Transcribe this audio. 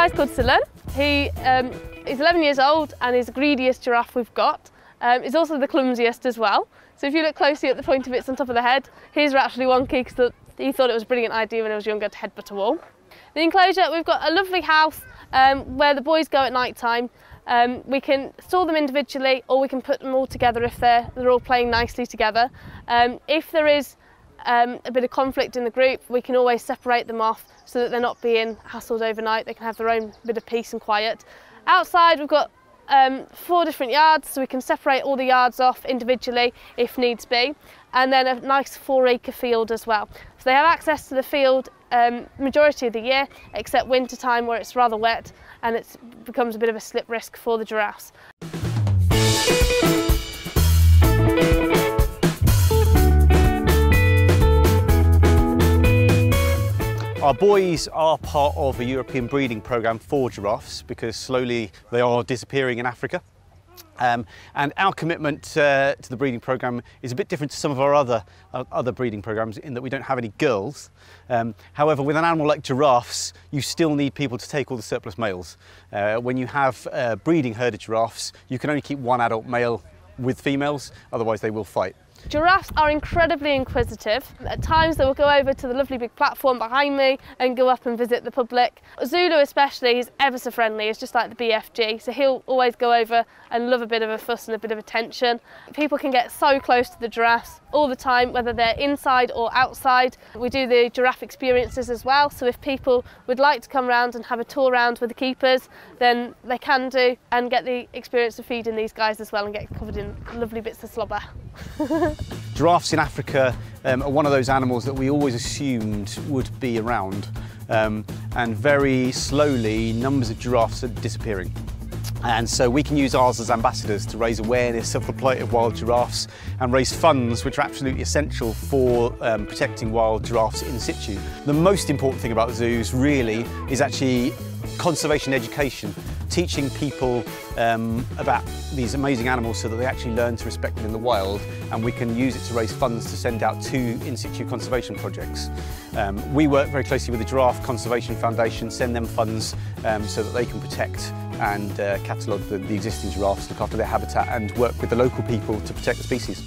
guy's called Silen. He is 11 years old and is the greediest giraffe we've got. He's also the clumsiest as well. So if you look closely at the point of bits on top of the head, his are actually wonky because he thought it was a brilliant idea when he was younger to headbutt a wall. The enclosure, we've got a lovely house where the boys go at night time. We can store them individually or we can put them all together if they're all playing nicely together. If there is a bit of conflict in the group, we can always separate them off so that they're not being hassled overnight. They can have their own bit of peace and quiet. Outside we've got 4 different yards, so we can separate all the yards off individually if needs be, and then a nice 4-acre field as well. So they have access to the field majority of the year, except winter time where it's rather wet and it becomes a bit of a slip risk for the giraffes. Our boys are part of a European breeding programme for giraffes because slowly they are disappearing in Africa. And our commitment to the breeding programme is a bit different to some of our other breeding programmes in that we don't have any girls. However, with an animal like giraffes, you still need people to take all the surplus males. When you have breeding herded giraffes, you can only keep one adult male with females, otherwise they will fight. Giraffes are incredibly inquisitive. At times they will go over to the lovely big platform behind me and go up and visit the public. Zulu especially is ever so friendly, he's just like the BFG, so he'll always go over and love a bit of a fuss and a bit of attention. People can get so close to the giraffes all the time, whether they're inside or outside. We do the giraffe experiences as well, so if people would like to come round and have a tour round with the keepers, then they can do and get the experience of feeding these guys as well and get covered in lovely bits of slobber. Giraffes in Africa are one of those animals that we always assumed would be around, and very slowly numbers of giraffes are disappearing. And so we can use ours as ambassadors to raise awareness of the plight of wild giraffes and raise funds which are absolutely essential for protecting wild giraffes in situ. The most important thing about zoos really is actually conservation education, teaching people about these amazing animals so that they actually learn to respect them in the wild, and we can use it to raise funds to send out to in-situ conservation projects. We work very closely with the Giraffe Conservation Foundation, send them funds so that they can protect and catalogue the existing giraffes, look after their habitat and work with the local people to protect the species.